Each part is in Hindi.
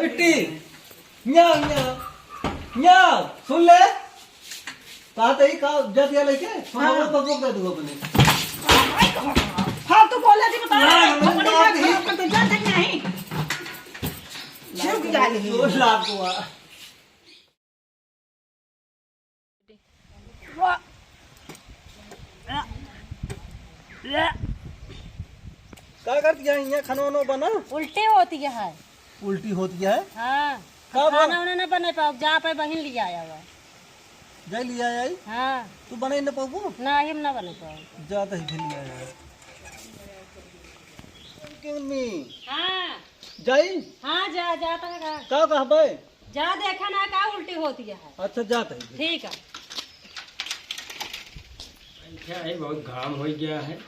बिट्टी न्या न्या न्या सुन ले ताते ही का जब ये लेके थोड़ा बकबक दे दूंगा अपने फालतू बोले जी बता अपनी बात ही तो जान तक नहीं शुरू किया है 2 लाख हुआ क्या करती है यहाँ खाना वाना बना उल्टी होती है। उल्टी होती है हाँ कब? खाना वाना न बने पाओ जा पे बहिन लिया आया हुआ। जाई लिया आई हाँ तू बनाई न पाबू ना हिम न बने पाओ। जाता ही लिया आया किन्नी हाँ जाई हाँ जा जाता है का कहबे जा देखा ना का उल्टी होती है। अच्छा जाता ही ठीक है क्या है बहुत घाम हो गया है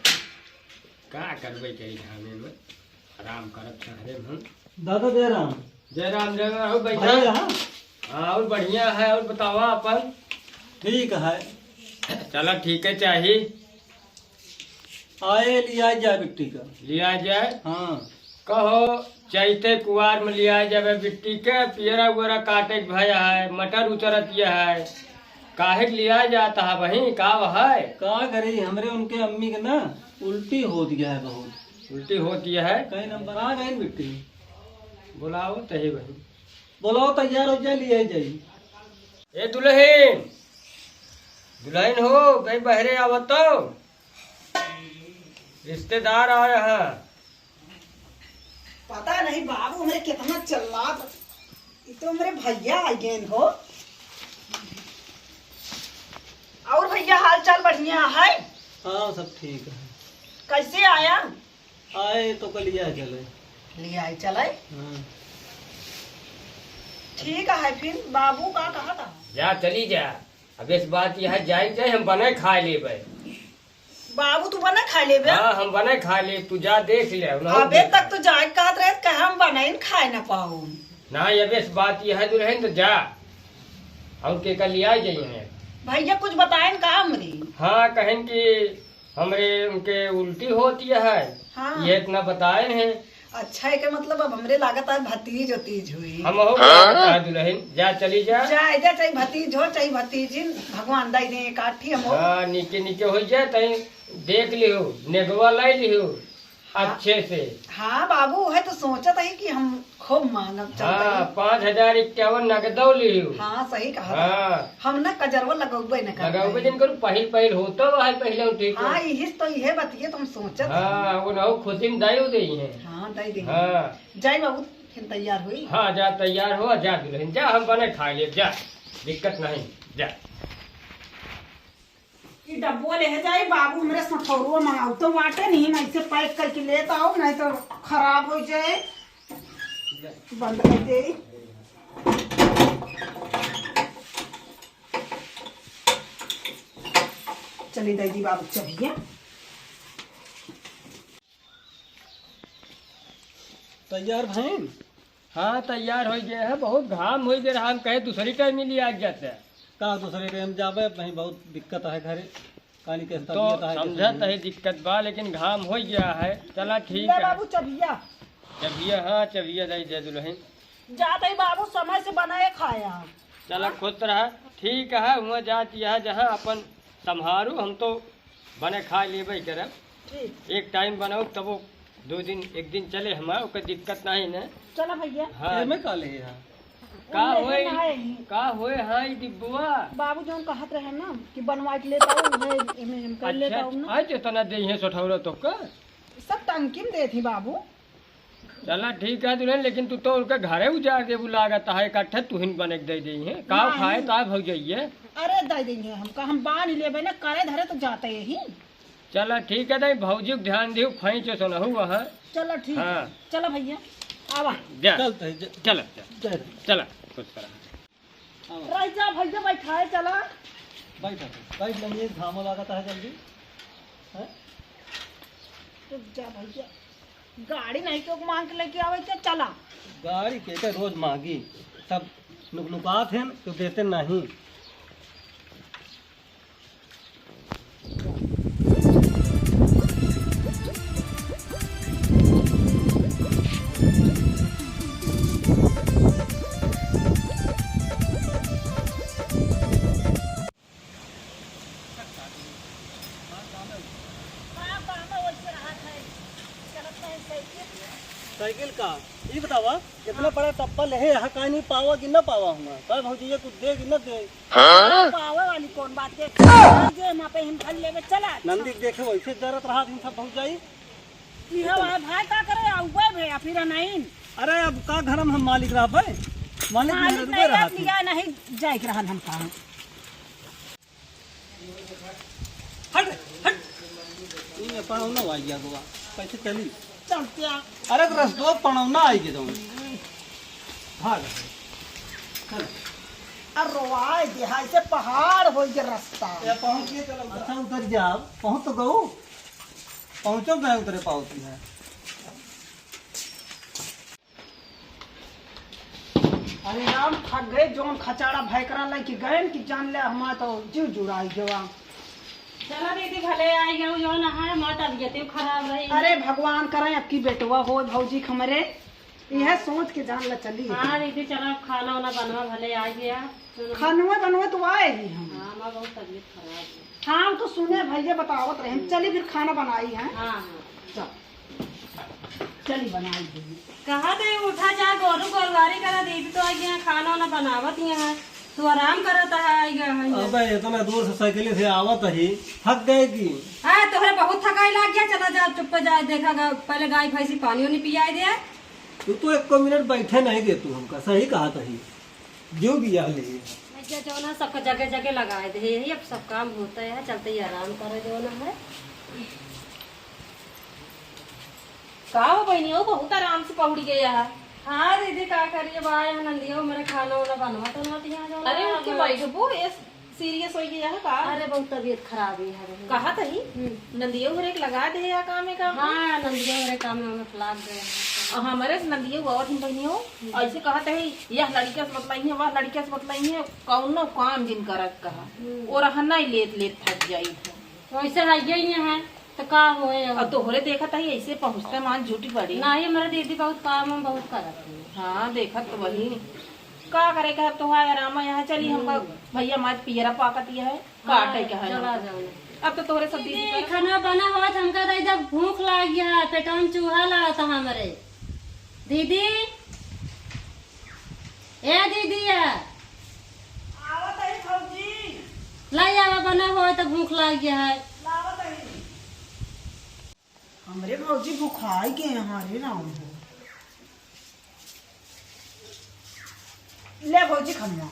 का करबे कई घामे में आराम करब चाहे हम दादा जयराम जय राम हो भाई बैठा यहाँ हाँ और बढ़िया है और बतावा अपन ठीक है चला ठीक है चाहिए आए लिया जा बिट्टी का लिया जाए हाँ कहो चैते कुआर में लिया जाए बिट्टी के पियरा उरा काटे के भया है मटर उचरत है काहे के लिया जाता है वही का है का करे हमरे उनके अम्मी के ना उल्टी हो गया है बहुत उल्टी होती है कई नंबर आ गए बिट्टी बुलाओ तही वही बोलाओ तैयार हो जा लिया जाई ए दुल्हन दुल्हन हो कहीं बहरे आवत तो रिश्तेदार आए हैं पता नहीं बाबू मेरे कितना चल्ला तो मेरे भैया आ गए हो और भैया हाल चाल बढ़िया है। हाँ सब ठीक है कैसे आया आए तो कल लिया चले लिया चले हाँ ठीक है फिर बाबू का कहा था जा चली जा अब इस बात यह जाए जाए हम बने खा लेबे बाबू तू बना खा ले हाँ हम बने खा ले तू जा देख ले अबे तक तो जाए कहत रहे कहा हम बनाई खाए न पाऊ ना अब इस बात यह दुल्हन तो जा और के कल लिया जाइए भैया कुछ बताए का हमरी हाँ कहें कि हमरे उनके उल्टी होती है हाँ ये इतना बताए हैं अच्छा है के मतलब अब हमरे लागत है भतीज होतीज हुई हम हो गया दुल्हन जा चली जा चाहे जा चाहे भतीज हो चाहे भतीजिन भगवान दाई दे काठी हम हो। हाँ नीचे नीचे हो जाए तई देख लियो नेगवा लाई लियो अच्छे से हाँ बाबू है तो सोचत है कि हम खूब मानव हाँ चलते 5051 नगदौ लियो हाँ सही कहा हाँ हम न कजरवा लगौबे न लगाओगे जिन करू पहिल पहिल होतो है पहले ठीक हाँ यही तो यह बतिए तुम सोचत हाँ वो ना खुशी में दाई दे हैं हाँ दाई दे हाँ जय बाबू फिर तैयार हुई हाँ जा तैयार हो जा दुल्हन जा हम बने खा ले जा दिक्कत नहीं जा ये डब्बो ले जाए बाबू मेरे सठौरुआ मंगाओ तो वाटे नहीं मैं इसे पैक करके लेता आओ नहीं तो खराब हो जाए बंद कर दे चली दादी बाबू चलिए तैयार बहन हाँ तैयार हो गए है बहुत घाम हो गया हम कहे दूसरी टाइम मिली आ जाते हैं का दूसरे टाइम जाबे वहीं बहुत दिक्कत है घरे कानी के तो समझत है दिक्कत बा लेकिन घाम हो गया है चला ठीक ले है बाबू चबिया चबिया हाँ चबिया दे दे दुल्हन जाते ही बाबू समय से बनाए खाया चला खुद रहा ठीक है वहाँ जाती है जहाँ अपन संभारू हम तो बने खा लेबे करब ठीक एक टाइम बनाओ तब वो 2 दिन 1 दिन चले हमारा कोई दिक्कत नहीं न चला भैया हाँ में का ले यहाँ का उन्हें होए नहाएंगे। का होए हाँ ई डिब्बुआ बाबू जो कहत रहे ना कि बनवा के लेता हूँ है इमे हम कर लेता हूँ ना आज जो तना दे हैं सठौरा तो का सब टंकी में दे थी बाबू चला ठीक है दुल्हन लेकिन तू तो उनका घरे उजाड़ दे लागत है इकट्ठे तुहिन बने के दे दी है का नहीं। खाए ता भग जाइए अरे दे देंगे हमका हम बांध लेबे ना करे धरे तो जाते यही चला ठीक है नहीं भौजी को ध्यान दियो खैच सुनहु वहाँ चलो ठीक हाँ। है चलो भैया आवा जा चलते चला चला कुछ करा रह जा भैया बैठाए चला बैठ लेंगे घामो लगाता है जल्दी है तो जा भैया गाड़ी नहीं क्यों मांग के लेके आवे क्या चला गाड़ी के रोज मांगी सब नुकनुकात हैं तो देते नहीं इतना बड़ा टप्पल है, यहाँ कहीं नहीं पावा कि न पावा हुआ कह भौजी ये कुछ दे कि न दे। पावे वाली कौन बात के जे वहाँ पे हम फल लेवे चला। नंदी देखे वैसे जरूरत रहा दिन सब भौज जाई। इहा भाई का करे आउबे भैया फिर नहीं। अरे अब का घर में हम मालिक रहा भाई, मालिक मालिक नहीं रहा नहीं लिया नहीं जाए के रहन हम कहां। हट हट ये पणौना आ गया गोवा कैसे चली चल क्या। अरे तो रस्तो पणौना आई के जाऊं भाग चल। अरवाए देहाई से पहाड़ हो गया रास्ता। ये पहुंच के चलो। अच्छा उतर जाओ, पहुंच तो गओ, पहुंचो मैं उतरे पाऊती है। अरे राम थक गए जोन खचाड़ा भयकरा लेके गए कि जान ले हमारा तो जीव जुड़ाई जवा। चलो दीदी भले आई गए जो ना है मत तबीयत खराब रही। अरे भगवान करे अब की बेटवा हो भौजी हमरे यह सोच के जान ला चली। हाँ दीदी चलो खाना वाना बनवा भले आ गया। खानवा बनवा तो आएगी हम। हाँ हमारा बहुत तबीयत खराब है। हाँ हम तो सुने भैया बतावत रहे चली फिर खाना बनाई है। हाँ हाँ चल चली बनाई दीदी। कहा थे उठा जा गोरू गोरवारी करा दीदी तो आ गया खाना वाना बनावत यहाँ तू आराम करता है आई गया है। अबे इतना दूर से साइकिल से आवत ही थक गए की। हाँ तोहरे बहुत थकाई लग गया चला जा चुप जाए देखा पहले गाय भैंसी पानी नहीं पिया दे। तू तो एक मिनट बैठे नहीं दे तू हमका सही कहा तही जो दिया ले जो ना सबका जगह जगह लगाए दे यही अब सब काम होता है चलते ही आराम करे जो ना है। का हो बहनी हो बहुत आराम से पहुंच गया है। हाँ दीदी क्या करिए भाई नंदियो मेरे खाना वाना बनवा तो मत यहाँ जो अरे उनके बैठबो ये सीरियस हो गया है का। अरे बहुत तबीयत खराब है कहा तही नंदियो घरे लगा दे या काम है काम। हाँ नंदियो मेरे काम में लाग गए हैं। हमारे से नंदियो और हम बहनी हो ऐसे कहा तही यह लड़किया से बतलाई है वह लड़किया से बतलाई है कौनो काम जिन करत कहा और रहना ही लेत लेत थक जाई तो ऐसे है ही है तो का होए अब तोहरे देखा तही ऐसे पहुँचते मान झूठी बड़ी। नहीं मेरा दीदी बहुत काम हम बहुत करत है। हाँ देखा तो वही का करे कह तो है आराम यहाँ चली हमका भैया माज पियरा पाकत यह है काटे क्या है चला जाओ अब तो तोहरे सब दीदी खाना बना हुआ था हमका तो इधर भूख लग गया पेटा में चूहा लगा था हमारे दीदी ए दीदी लाई आवा बना हुआ तो भूख लग गया है। हमरे भौजी बुखाई के यहाँ रे राम हो ले भौजी खनवा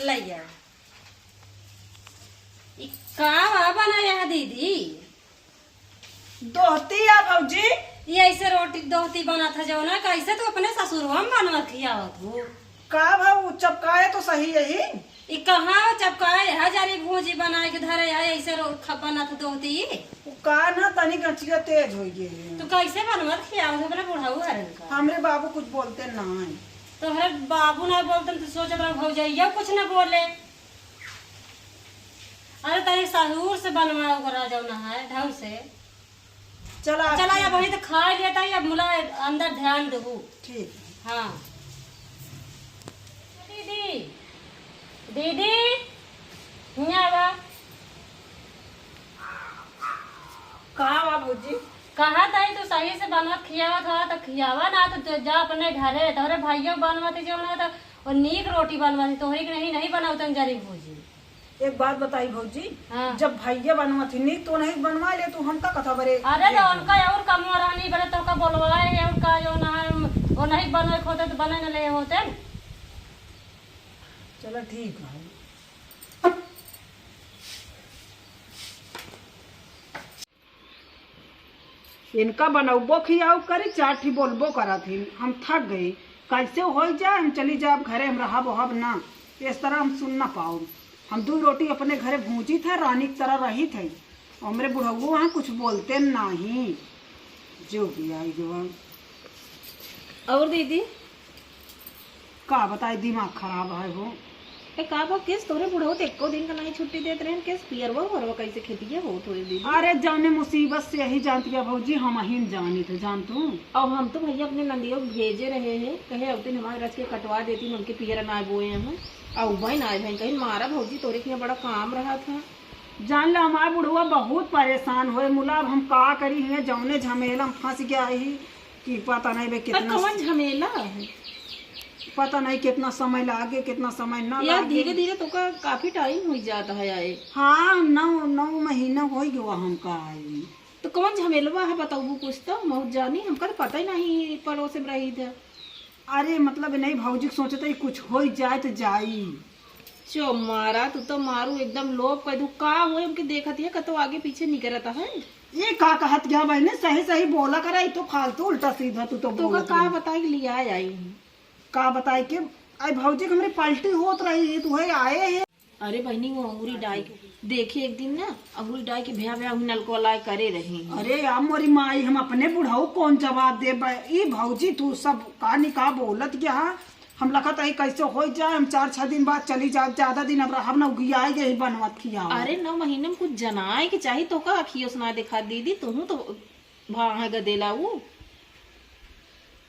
लैया का बनाया है दीदी दोहती या भौजी ये ऐसे रोटी दोहती बना था जो ना कैसे तो अपने ससुरवा में बनवा खिया हो का भाव चपकाए तो सही यही ई कहाँ चपकाए हजारी भूजी बनाए के धरे है ऐसे बना था दोहती का ना तनी गचिया तेज हो गए तो कैसे बनवा खिया अपने बुढ़ाऊ हरन का। हमरे बाबू कुछ बोलते नहीं तो हरे बाबू ना बोलते तो सोच रहा भौजैया कुछ ना बोले। अरे तनी सहूर से बनवा करा जाओ ना है ढंग से चला चला या वही तो खा लेता है अब मुला अंदर ध्यान दो। ठीक हाँ दीदी दीदी यहाँ बा कहाँ बा भौजी कहा था तो सही से बनवा खियावा था तो खियावा ना तो जा अपने घरे तोहरे भाइयों बनवाते जो ना तो और नीक रोटी बनवाती तोहरी नहीं बनावता जरी भूजी। एक बात बताई भौजी हाँ। जब भैया बनवा थी नहीं तो नहीं बनवा ले तू हमका कथा बरे। अरे तो उनका और कम रहनी बड़े तो का बोलवाए है उनका जो ना वो नहीं बनवे होते तो बने न ले होते। चलो ठीक है इनका बनबो खियाओ करे चाठी बोलबो करा थी हम थक गए कैसे हो जाए हम चली जाए घरे हम रहा वहब ना इस तरह हम सुन ना पाओ। हम 2 रोटी अपने घरे भूजी थे रानी की तरह रही थे और मेरे बुढ़ऊ वहाँ कुछ बोलते नहीं जो भी आई जो और दीदी का बताए दिमाग खराब है वो ए का बा केस तोरे बुढ़ो तो एको दिन का नहीं छुट्टी देते रहे केस पियरवा वरवा कैसे खेती है वो थोड़ी दीदी। अरे जाने मुसीबत से यही जानती है भौजी हम ही जानी थे जान तू और हम तो भैया अपने नंदियों को भेजे रहे हैं कहे अब दिन हमारे रच के कटवा देती उनके पियर ना बोए हैं और वही ना आए कहीं मारा भौजी तोरे के बड़ा काम रहा था जान ला हमारा बुढ़वा बहुत परेशान हुए मुला हम का करी है जौने झमेला में फंस गया ही कि पता नहीं बे पर कितना कौन झमेला है पता नहीं कितना समय लागे कितना समय ना यार, लागे। धीरे धीरे तो का काफी टाइम हो जाता है आए। हाँ 9 महीना हो गया हमका आई। तो कौन झमेलवा है बताऊ कुछ तो बहुत जानी, हमका तो पता ही नहीं पड़ोस में रही था। अरे मतलब नहीं भौजी सोचते ही कुछ हो जाए तो जाई। चो मारा तू तो मारू एकदम लोग कह दू का हुए हमके देखत है कतो आगे पीछे निकलता है। ये का कहत गया बहने सही सही बोला करा तो फालतू उल्टा सीधा तू तो तो बोलत का रही। बताई लिया आई हूँ। का बताए कि आई भौजी की हमारी पलटी होत रही है तो आए है। अरे बहनी वो अंगूरी डाई देखी एक दिन ना, अंगूरी डाई के भैया भैया नलको लाई करे रही। अरे यार मोरी माई हम अपने बुढ़ाऊ कौन जवाब दे ई भौजी तू सब का निका बोलत क्या हम लखत है कैसे हो जाए हम 4-6 दिन बाद चली जाए ज्यादा दिन अब हम ना उगिया गए बनवत किया। अरे 9 महीने में कुछ जनाए के चाहिए तो का अखियो सुना देखा दीदी तू तो भाग गदेला वो।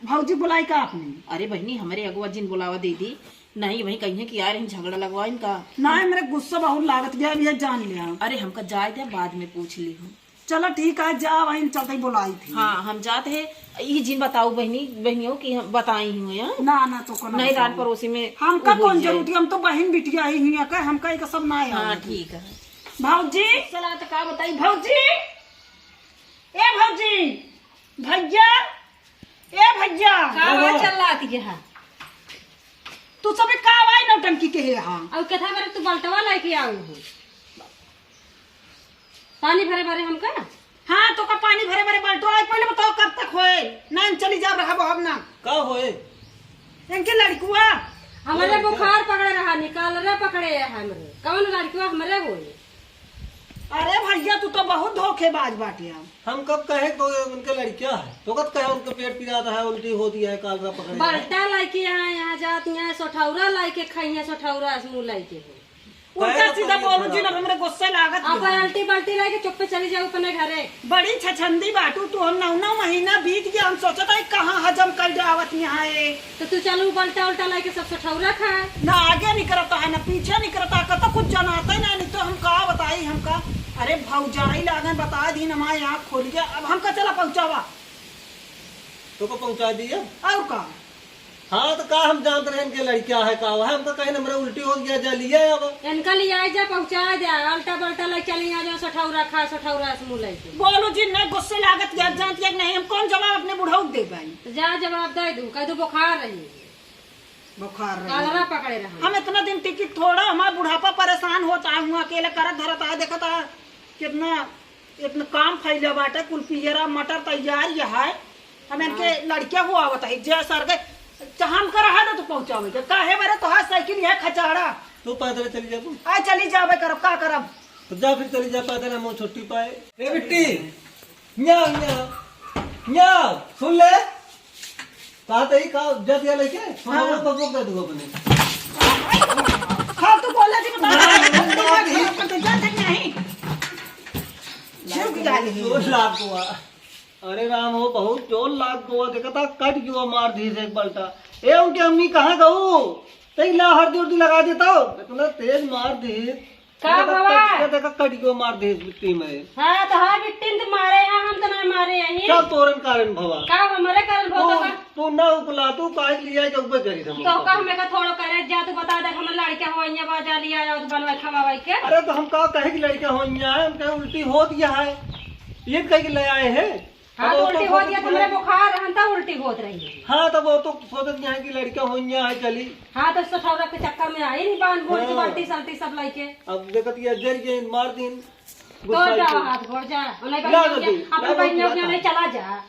भौजी बुलाई का आपने? अरे बहनी हमारे अगुआ जिन बुलावा दीदी नहीं वही कहीं कि यार झगड़ा लगवा इनका। नहीं मेरे गुस्सा बहुत लागत गया भी जान लिया। अरे हमका जाए दे बाद में पूछ ली हूँ। चलो ठीक है जा वही चलते बुलाई थी। हाँ हम जाते हैं ये जिन बताओ बहनियों की हम बताई हुई है ना तो को नहीं रान पड़ोसी में हमका वो कौन हो जाए। जरूरत हम तो बहन बिटिया ही हुई है हमका एक सब ना हाँ है। ठीक है। भौजी चला तो का बताई भौजी ए भौजी भैया ए भैया चल रहा है तू सब का आवाज नौटंकी के है। हाँ और कथा करे तू बल्टवा लेके आओ हो पानी भरे भरे हमका। हाँ तो का पानी भरे भरे बाल्टो आए पहले बताओ कब तक होए ना चली जा रहा अब ना का होए इनके लड़कुआ हमारे बुखार पकड़े रहा निकाल रहे पकड़े है हमरे कौन लड़कियों हमारे होए। अरे भैया तू तो बहुत धोखेबाज बाटिया। हम कब कहे तो उनके लड़कियां है तो कब कहे उनका पेट पिराता है उल्टी होती है कालरा पकड़े बल्टा लाइके यहाँ जाती है सोठौरा लाइके खाई है सोठौरा मुँह लाइके उल्टा सीधा बोलू जी ना हमरे गुस्से लागत अब अल्टी बल्टी लाइके चुप पे चली जाओ अपने घरे। बड़ी छछंदी बाटू तू हम 9 महीना बीत गया हम सोचता है कहाँ हजम कर जावत यहाँ है। तो तू चलू बल्टा उल्टा लाइके सब सोठौरा खाए ना आगे नहीं करता है ना पीछे नहीं करता कतो कुछ जनाता ही नहीं तो हम का बताई हमका। अरे भौजाई लागे बता दी हमारे यहाँ खोल के अब हमका चला पहुँचावा तो को पहुंचा दिया। और का हाँ तो का हम जानते रहे इनके लड़कियां है का है हमका कहीं नंबर उल्टी हो गया जा लिया अब इनका ले आए जा पहुँचा जा अल्टा बल्टा लाइके चली आ जाओ सोठौरा खा सोठौरा मुँह लाइके। बोलो जी नहीं गुस्से लागत गया जानती है कि नहीं हम कौन जवाब अपने बुढ़ाऊ दे पाई। तो जा जवाब दे दू कह दू बुखार रही बुखार रही। कालरा पकड़े रहा। हम इतना दिन टिकट थोड़ा हमारा बुढ़ापा परेशान होता है हुआ अकेले करत धरत है देखता है कितना इतना काम फैला बाटे कुल पियरा मटर तैयार यह है हम इनके लड़कियां हुआ बताई जय सर गए हम कर रहा था तो पहुंचावे काहे बारे तो साइकिल है खचाड़ा तो पैदल चली जा तू आ चली जावे करब का करब तो जा फिर चली जा पैदल हम छुट्टी पाए। ए बिट्टी न्या न्या न्या सुन ले कहते ही का जब ये लेके हम बबूक दे दूंगा अपने हाँ तो बोला जी बता जानते नहीं शिव की गाली है। 2 लाख हुआ। अरे राम हो बहुत 2 लाख हुआ देखा था कट गया मार दी से एक पलटा ए उनकी अम्मी कहाँ गऊ तई ला हल्दी उर्दी लगा देता हो इतना तेज मार दी का बाबा देखा कट गया मार दी मिट्टी में। हाँ तो हाँ बिट्टी तो मारे हैं हम तो नहीं मारे यही क्या तोरन कारण भवा का हमारे कारण बहुत का तू ना उपला तू काहे लिया के ऊपर करी हम तो का हमें का थोड़ा करे जा तू बता दे हमारे लड़के हो यहाँ बाजा लिया जाओ तो बनवा खवाई के। अरे तो हम का कहे कि लड़के हो है हम कहे उल्टी हो दिया है ये कह के ले आए हैं। हाँ तो उल्टी हो दिया तो मेरे बुखार हम तो उल्टी होत रही है। हाँ तो वो तो सोचत है कि लड़कियां हो है चली हाँ तो सोठौरा के चक्कर में आई नहीं बांध बोल के बाल्टी सल्टी सब लाइके अब देखत ये जर के मार दिन तो जा हाथ घोड़ जा अपने बहनियों के नहीं चला जा